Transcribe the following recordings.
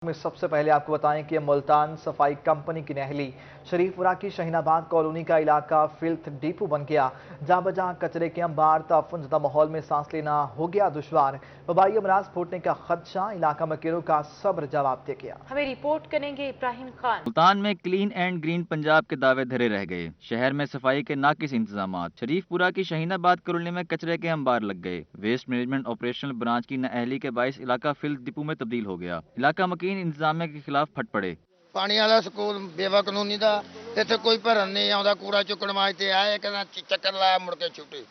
में सबसे पहले आपको बताएं कि मुल्तान सफाई कंपनी की नहली शरीफपुरा की शहीनाबाद कॉलोनी का इलाका फिल्थ डिपो बन गया। जहां बजहां कचरे के अंबार, तफुनज़दा माहौल में सांस लेना हो गया दुश्वार। वबाई अमराज फूटने का खदशा, इलाका मकीरों का सब्र जवाब दे गया। हमें रिपोर्ट करेंगे इब्राहिम खान। मुल्तान में क्लीन एंड ग्रीन पंजाब के दावे धरे रह गए। शहर में सफाई के नाकिस इंतजामात। शरीफपुरा की शहीनाबाद कॉलोनी में कचरे के अंबार लग गए। वेस्ट मैनेजमेंट ऑपरेशनल ब्रांच की नाअहली के बायस इलाका फिल्थ डिपो में तब्दील हो गया। इलाका मकीन इंतजामिया के खिलाफ फट पड़े। पानी वाला स्कूल बेवा कानूनी का इतने कोई भरन नहीं आता, कूड़ा चुकन वास्ते आए कहना चक्कर लाया मुड़ के छुट्टी।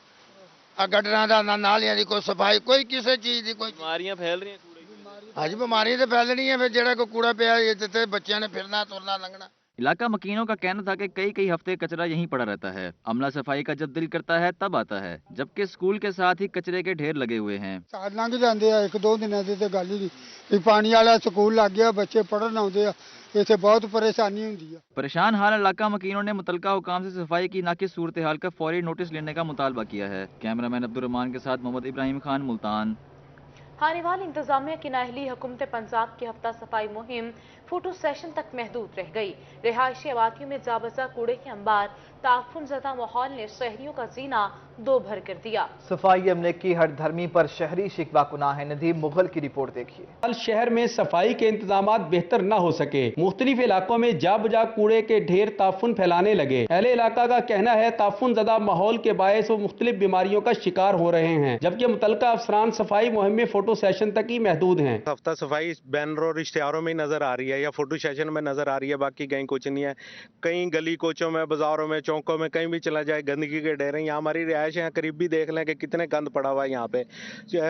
गडर का ना नालियां की कोई सफाई, कोई किसी चीज की कोई बीमारियां फैल रही हैं। अज बीमारियां तो फैलनी है, फिर जो कूड़ा पिया जिते बच्चों ने फिरना तुरना लंघना। इलाका मकीनों का कहना था कि कई हफ्ते कचरा यहीं पड़ा रहता है। अमला सफाई का जब दिल करता है तब आता है, जबकि स्कूल के साथ ही कचरे के ढेर लगे हुए हैं। साल लंघ जाते हैं, एक दो दिनों की तो गल ही नहीं। पानी वाला स्कूल लग गया, बच्चे पढ़न आते हैं, इतने बहुत परेशानी होती है। परेशान हाल इलाका मकीनों ने मुतलका हुकाम से सफाई की नाकिस सूरत हाल का फौरी नोटिस लेने का मुतालबा किया है। कैमरामैन अब्दुर्रहमान के साथ मोहम्मद इब्राहिम खान, मुल्तान। हानेवाल इंतजामिया की नाअहली हुकूमत पंजाब की हफ्ता सफाई मुहिम फोटो सेशन तक महदूद रह गई। रिहायशी आबादियों में जाबजा कूड़े के अंबार, ताफुनज़दा माहौल ने शहरियों का जीना दो भर कर दिया। सफाई अमले की हर धर्मी पर शहरी शिकवा कुनाह है। नदीम मुगल की रिपोर्ट देखिए। कल शहर में सफाई के इंतजाम बेहतर न हो सके। मुख्तलिफ इलाकों में जा बजा कूड़े के ढेर ताफुन फैलाने लगे। अहले इलाका का कहना है ताफुन ज़दा माहौल के बायस वो मुख्तलिफ बीमारियों का शिकार हो रहे हैं, जबकि मुतलका अफसरान सफाई मुहिम में फोटो सेशन तक ही महदूद हैं। हफ्ता सफाई बैनर और इश्तिहारों में नजर आ रही है या फोटो सेशन में नजर आ रही है, बाकी कहीं कुछ नहीं है। कहीं गली कोचों में, बाजारों में, चौकों में कहीं भी चला जाए गंदगी के ढेर हैं। यहाँ हमारी रिहायश है, करीब भी देख लें कि कितने गंद पड़ा हुआ है। यहाँ पे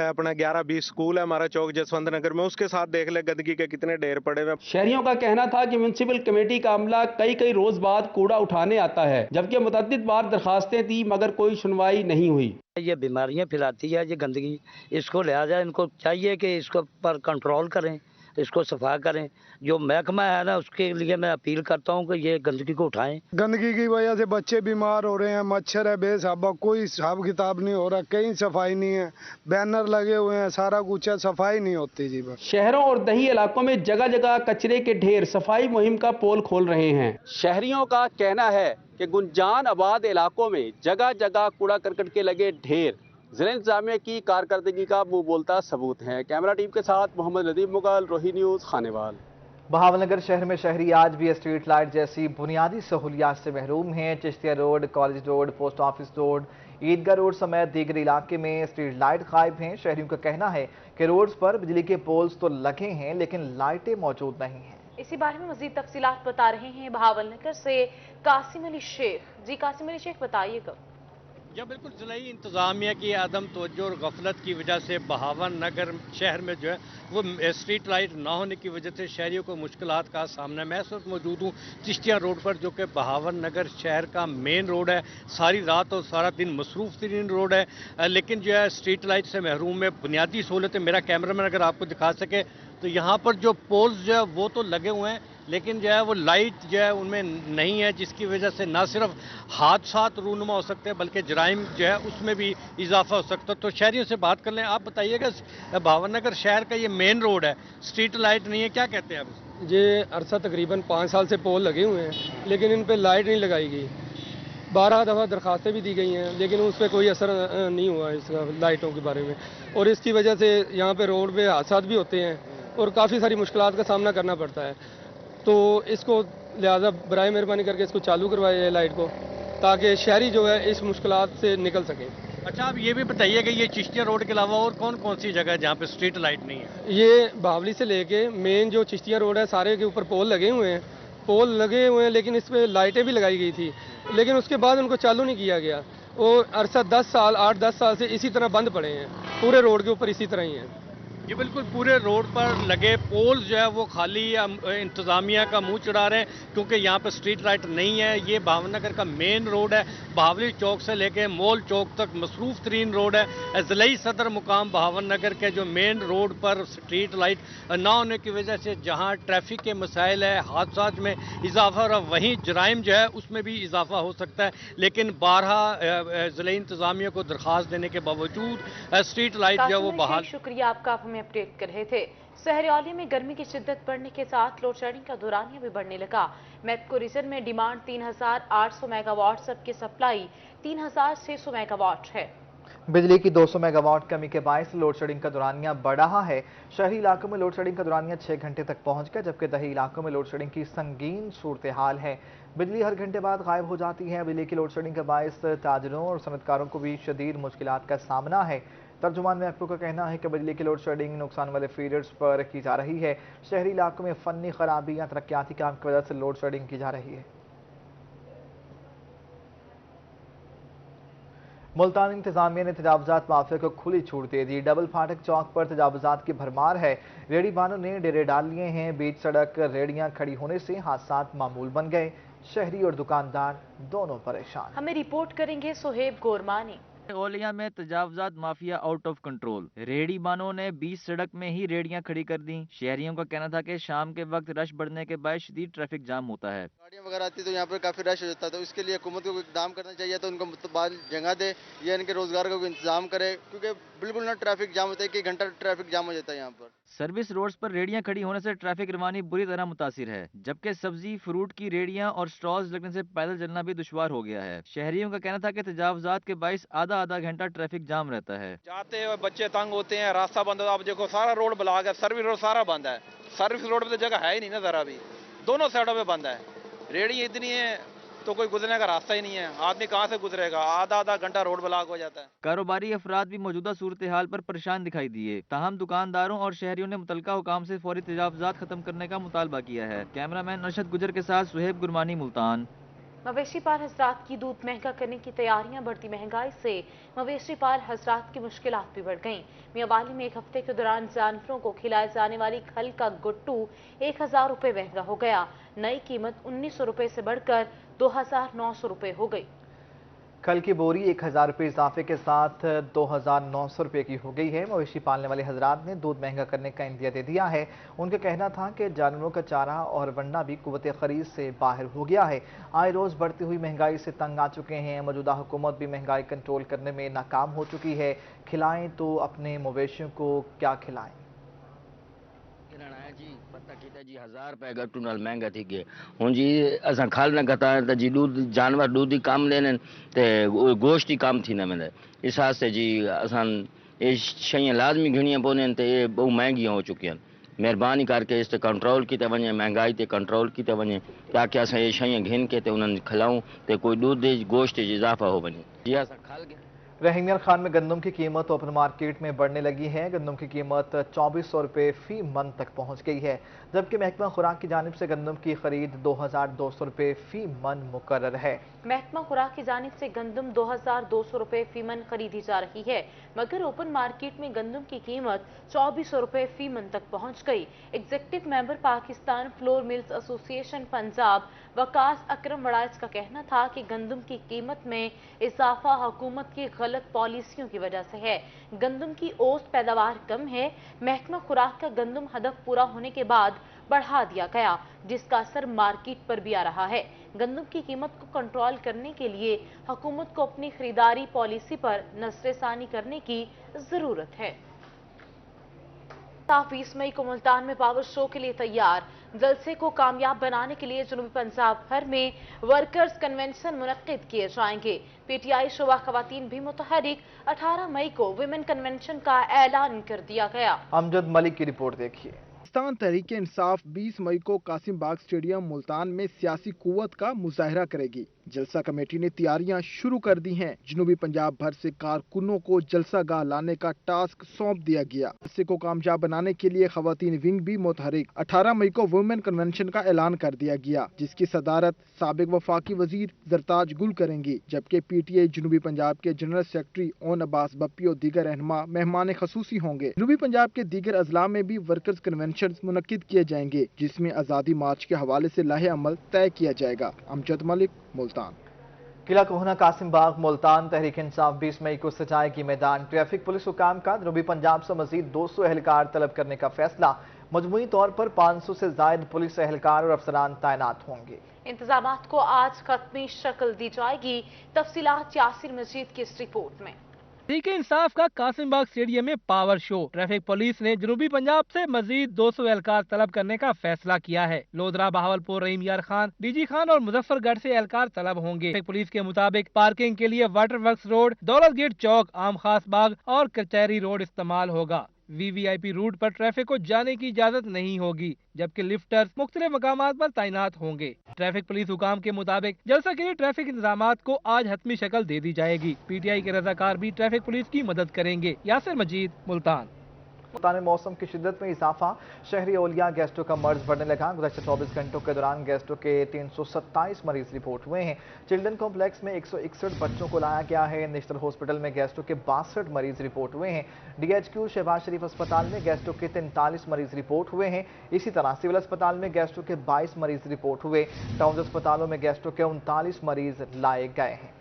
अपना 11-20 स्कूल है हमारा चौक जसवंत नगर में, उसके साथ देख ले गंदगी के कितने ढेर पड़े हुए। शहरियों का कहना था कि म्युनिसिपल कमेटी का अमला कई रोज बाद कूड़ा उठाने आता है, जबकि मुतअद्दिद बार दरखास्तें दी मगर कोई सुनवाई नहीं हुई। ये बीमारियां फैलाती है, ये गंदगी, इसको लिहाजा इनको चाहिए कि इसको पर कंट्रोल करें, इसको सफा करें। जो महकमा है ना, उसके लिए मैं अपील करता हूं कि ये गंदगी को उठाएं। गंदगी की वजह से बच्चे बीमार हो रहे हैं, मच्छर है बेसाबा, कोई हिसाब किताब नहीं हो रहा, कहीं सफाई नहीं है, बैनर लगे हुए हैं, सारा कुछ है, सफाई नहीं होती जी। बस शहरों और दही इलाकों में जगह जगह कचरे के ढेर सफाई मुहिम का पोल खोल रहे हैं। शहरियों का कहना है कि गुंजान आबाद इलाकों में जगह जगह कूड़ा करकट के लगे ढेर जिला इंतजामिया की कारकर्दगी का मुंह बोलता सबूत है। कैमरा टीम के साथ मोहम्मद नदीम मुगल, रोही न्यूज़, खानेवाल। बहावलनगर शहर में शहरी आज भी स्ट्रीट लाइट जैसी बुनियादी सहूलियात से महरूम हैं। Chishtia road, college road, post office road, Eidgah road समेत दीगर इलाके में स्ट्रीट लाइट गायब हैं। शहरियों का कहना है कि रोड्स पर बिजली के पोल्स तो लगे हैं लेकिन लाइटें मौजूद नहीं हैं। इसी बारे में मजीद तफसीलात बता रहे हैं बहावलनगर से कासिम अली शेख। जी कासिम अली शेख, बताइएगा। या बिल्कुल जिलाई इंतज़ामिया की आदम तवज्जो और गफलत की वजह से बहावन नगर शहर में जो है वो स्ट्रीट लाइट ना होने की वजह से शहरियों को मुश्किलात का सामना है। मैं इस वक्त मौजूद हूँ चिश्तिया रोड पर, जो कि बहावन नगर शहर का मेन रोड है। सारी रात और सारा दिन मसरूफ़ तरीन रोड है, लेकिन जो है स्ट्रीट लाइट से महरूम है। बुनियादी सहूलतें मेरा कैमरामैन अगर आपको दिखा सके तो यहाँ पर जो पोल्स जो है वो तो लगे हुए हैं, लेकिन जो है वो लाइट जो है उनमें नहीं है, जिसकी वजह से ना सिर्फ हादसात रूनुमा हो सकते हैं बल्कि जराइम जो है उसमें भी इजाफा हो सकता है। तो शहरियों से बात कर लें। आप बताइएगा, भावन नगर शहर का ये मेन रोड है, स्ट्रीट लाइट नहीं है, क्या कहते हैं आप? ये अरसा तकरीबन 5 साल से पोल लगे हुए हैं, लेकिन इन पर लाइट नहीं लगाई गई। 12 दफ़ा दरखास्तें भी दी गई हैं, लेकिन उस पर कोई असर नहीं हुआ इसका लाइटों के बारे में। और इसकी वजह से यहाँ पे रोड पे हादसा भी होते हैं और काफ़ी सारी मुश्किलात का सामना करना पड़ता है। तो इसको लिहाजा बराए मेहरबानी करके इसको चालू करवाइए लाइट को, ताकि शहरी जो है इस मुश्किलात से निकल सके। अच्छा, आप ये भी बताइए कि ये चिश्तिया रोड के अलावा और कौन कौन सी जगह है जहाँ पे स्ट्रीट लाइट नहीं है? ये बावली से लेके मेन जो चिश्तिया रोड है, सारे के ऊपर पोल लगे हुए हैं, लेकिन इस पर लाइटें भी लगाई गई थी, लेकिन उसके बाद उनको चालू नहीं किया गया। वो अरसा 8-10 साल से इसी तरह बंद पड़े हैं, पूरे रोड के ऊपर इसी तरह ही हैं। ये बिल्कुल पूरे रोड पर लगे पोल्स जो है वो खाली इंतज़ामिया का मुंह चढ़ा रहे हैं, क्योंकि यहाँ पर स्ट्रीट लाइट नहीं है। ये भावन नगर का मेन रोड है, बहावली चौक से लेके मॉल चौक तक मसरूफ़ तरीन रोड है। ज़िलाई सदर मुकाम बहावन नगर के जो मेन रोड पर स्ट्रीट लाइट ना होने की वजह से जहाँ ट्रैफिक के मसाइल है, हादसा में इजाफा और वहीं जराइम जो है उसमें भी इजाफा हो सकता है। लेकिन 12 ज़िलाई इंतज़ामिया को दरख्वास्त देने के बावजूद स्ट्रीट लाइट जो है वो बहाल। शुक्रिया आपका, आप हमें अपडेट कर रहे थे। सहरियाली में गर्मी की शिद्दत बढ़ने के साथ लोड शेडिंग का दौरानिया भी बढ़ने लगा। मैपको रीजन में डिमांड 3800 मेगावाट, सबकी सप्लाई 3600 मेगावाट है। बिजली की 200 मेगावाट कमी के बायस लोड शेडिंग का दौरानिया बढ़ रहा है। शहरी इलाकों में लोड शेडिंग का दौरानिया 6 घंटे तक पहुंच गया, जबकि दही इलाकों में लोड शेडिंग की संगीन सूरत हाल है। बिजली हर घंटे बाद गायब हो जाती है। बिजली की लोड शेडिंग के बायस ताजरों और सनतकारों को भी शदीद मुश्किलात का सामना है। तर्जुमान महकमा का कहना है कि बिजली की लोड शेडिंग नुकसान वाले फीडर्स पर की जा रही है। शहरी इलाकों में फनी खराबी या तरक्याती काम की वजह से लोड शेडिंग की जा रही है। मुल्तान इंतजामिया ने तजावजात माफिया को खुली छूट दे दी। डबल फाटक चौक पर तजावजात की भरमार है। रेडी बानों ने डेरे डाल लिए हैं। बीच सड़क रेडियां खड़ी होने से हादसात मामूल बन गए। शहरी और दुकानदार दोनों परेशान। हमें रिपोर्ट करेंगे सोहेब गोरमानी। ओलिया में तजावजात माफिया आउट ऑफ कंट्रोल। रेडी बानों ने बीच सड़क में ही रेडियां खड़ी कर दी। शहरियों का कहना था कि शाम के वक्त रश बढ़ने के बाद शदीद ट्रैफिक जाम होता है। गाड़ियाँ वगैरह आती तो यहाँ पर काफी रश हो जाता है, तो इसके लिए हुकूमत को इकदाम करना चाहिए, तो उनको बाद जगह दे या इनके रोजगार का इंतजाम करे, क्योंकि बिल्कुल ना ट्रैफिक जाम होता है। 1 घंटा ट्रैफिक जाम हो जाता है यहाँ पर। सर्विस रोड्स पर रेडियां खड़ी होने से ट्रैफिक रवानी बुरी तरह मुतासिर है, जबकि सब्जी फ्रूट की रेडियां और स्टॉल्स लगने से पैदल चलना भी दुश्वार हो गया है। शहरियों का कहना था कि तजावजात के बाइस आधा घंटा ट्रैफिक जाम रहता है। जाते हुए बच्चे तंग होते हैं, रास्ता बंद होता है। अब देखो सारा रोड ब्लॉक है, सर्विस रोड सारा बंद है। सर्विस रोड पे तो जगह है ही नहीं ना जरा भी, दोनों साइडों पे बंद है। रेडी इतनी है तो कोई गुजरने का रास्ता ही नहीं है, आदमी कहाँ से गुजरेगा। आधा घंटा रोड ब्लॉक हो जाता है। कारोबारी अफराद भी मौजूदा सूरत हाल पर परेशान दिखाई दिए। ताहम दुकानदारों और शहरियों ने मुतलका हुकाम से फौरी तजावजात खत्म करने का मुतालबा किया है। कैमरामैन अरशद गुजर के साथ सुहेब गुरमानी, मुल्तान। मवेशी पाल हजरात की दूध महंगा करने की तैयारियां। बढ़ती महंगाई से मवेशी पाल हजरात की मुश्किलात भी बढ़ गईं। मियावाली में 1 हफ्ते के दौरान जानवरों को खिलाए जाने वाली खल का गुट्टू 1000 रुपये महंगा हो गया। नई कीमत 1900 रुपये से बढ़कर 2900 रुपये हो गई। खल की बोरी 1000 रुपये इजाफे के साथ 2900 रुपये की हो गई है। मवेशी पालने वाले हजरात ने दूध महंगा करने का इंदिया दे दिया है। उनका कहना था कि जानवरों का चारा और वंडा भी कुव्वत खरीद से बाहर हो गया है। आए रोज बढ़ती हुई महंगाई से तंग आ चुके हैं। मौजूदा हुकूमत भी महंगाई कंट्रोल करने में नाकाम हो चुकी है। खिलाएं तो अपने मवेशियों को क्या खिलाएं। जी पता किया जी 1000 रुपये गट्टू नाल महंगा थी गए हूँ जी। असां खल न कता तो जी दूध जानवर दूध ही काम लेने ते गोश्त ही काम थी न मिले। इस वास्ते जी असां ये शयूं लाजमी घिणियां पवंदियूं तो ये बहुत महंगियां हो चुकी हैं। मेहरबानी करके इस ते कंट्रोल की वने, महंगाई ते कंट्रोल की वने, ताकि असां ये शयूं घिन के ते उन्हनि खिलाऊं तो कोई दूध गोश्त जी इजाफा हो वने। जी असां खल गए। रहीमिया खान में गंदम की कीमत ओपन मार्केट में बढ़ने लगी है। गंदम की कीमत 2400 रुपये फी मन तक पहुंच गई है, जबकि महकमा खुराक की जानिब से गंदम की खरीद 2200 रुपये फी मन मुकर्रर है। महकमा खुराक की जानिब से गंदम 2200 रुपये फी मन खरीदी जा रही है, मगर ओपन मार्केट में गंदम की कीमत 2400 रुपये फी मन तक पहुंच गई। Executive member Pakistan flour mills association Punjab Waqas Akram वड़ाइज का कहना था कि गंदम की कीमत में इजाफा हुकूमत की गलत पॉलिसियों की वजह से है। गंदम की औसत पैदावार कम है। महकमा खुराक का गंदम हदफ पूरा होने के बाद बढ़ा दिया गया, जिसका असर मार्केट पर भी आ रहा है। गंदम की कीमत को कंट्रोल करने के लिए हुकूमत को अपनी खरीदारी पॉलिसी पर नजरसानी करने की जरूरत है। 20 मई को मुल्तान में पावर शो के लिए तैयार। जलसे को कामयाब बनाने के लिए जनूबी पंजाब भर में वर्कर्स कन्वेंशन मुनक्किद किए जाएंगे। पीटीआई शुबा खवातीन भी मुतहरिक। 18 मई को विमेन कन्वेंशन का ऐलान कर दिया गया। अमजद मलिक की रिपोर्ट देखिए। पाकिस्तान तहरीक इंसाफ 20 मई को कासिम बाग स्टेडियम मुल्तान में सियासी कुव्वत का मुजाहरा करेगी। जलसा कमेटी ने तैयारियां शुरू कर दी हैं। जनूबी पंजाब भर से कारकुनों को जलसा गाह लाने का टास्क सौंप दिया गया। जलसे को कामयाब बनाने के लिए खवातीन विंग भी मुतहरिक। 18 मई को वुमेन कन्वेंशन का ऐलान कर दिया गया, जिसकी सदारत साबिक वफाकी वजीर जरताज गुल करेंगी, जबकि पीटीआई जनूबी पंजाब के general secretary own Abbas Bappi और दीगर रहनुमा मेहमान खसूसी होंगे। जनूबी पंजाब के दीगर अजला में भी वर्कर्स कन्वेंशन मुनक्किद किए जाएंगे, जिसमें आजादी मार्च के हवाले से लाहे अमल तय किया जाएगा। अमजद मलिक, मुल्तान। किला कोहना कासिम बाग मुल्तान तहरीक इंसाफ 20 मई को सजाएगी मैदान। ट्रैफिक पुलिस हुकाम का जनूबी पंजाब से मजीद 200 एहलकार तलब करने का फैसला। मजमूई तौर पर 500 से जायद पुलिस एहलकार और अफसरान तैनात होंगे। इंतजामात को आज खत्मी शक्ल दी जाएगी। तफसीलात यासिर मजीद की इस रिपोर्ट में। तहरीक इंसाफ का कासिम बाग स्टेडियम में पावर शो। ट्रैफिक पुलिस ने जनूबी पंजाब से मजीद 200 एहलकार तलब करने का फैसला किया है। लोधरा, बहावलपुर, रहीम यार खान, डीजी खान और मुजफ्फरगढ़ से एहलकार तलब होंगे। ट्रैफिक पुलिस के मुताबिक पार्किंग के लिए वाटर वर्क्स रोड, दौलत गेट चौक, आम खास बाग और कचहरी रोड इस्तेमाल होगा। वीवीआईपी रूट पर ट्रैफिक को जाने की इजाजत नहीं होगी, जबकि लिफ्टर्स मुख्तलिफ मकामात पर तैनात होंगे। ट्रैफिक पुलिस हुकाम के मुताबिक जलसा के लिए ट्रैफिक इंतजामात को आज हतमी शक्ल दे दी जाएगी। पीटीआई के रजाकार भी ट्रैफिक पुलिस की मदद करेंगे। यासिर मजीद, मुल्तान। मुल्तान में मौसम की शिद्दत में इजाफा, शहरी ओलिया गैस्ट्रो का मर्ज बढ़ने लगा। गुज़श्ता 24 घंटों के दौरान गैस्ट्रो के 327 मरीज रिपोर्ट हुए हैं। चिल्ड्रन कॉम्प्लेक्स में 161 बच्चों को लाया गया है। नेशनल हॉस्पिटल में गैस्ट्रो के 62 मरीज रिपोर्ट हुए हैं। डीएचक्यू शहबाज शरीफ अस्पताल में गैस्ट्रो के 43 मरीज रिपोर्ट हुए हैं। इसी तरह सिविल अस्पताल में गैस्ट्रो के 22 मरीज रिपोर्ट हुए। टाउन अस्पतालों में गैस्ट्रो के 39 मरीज लाए गए हैं।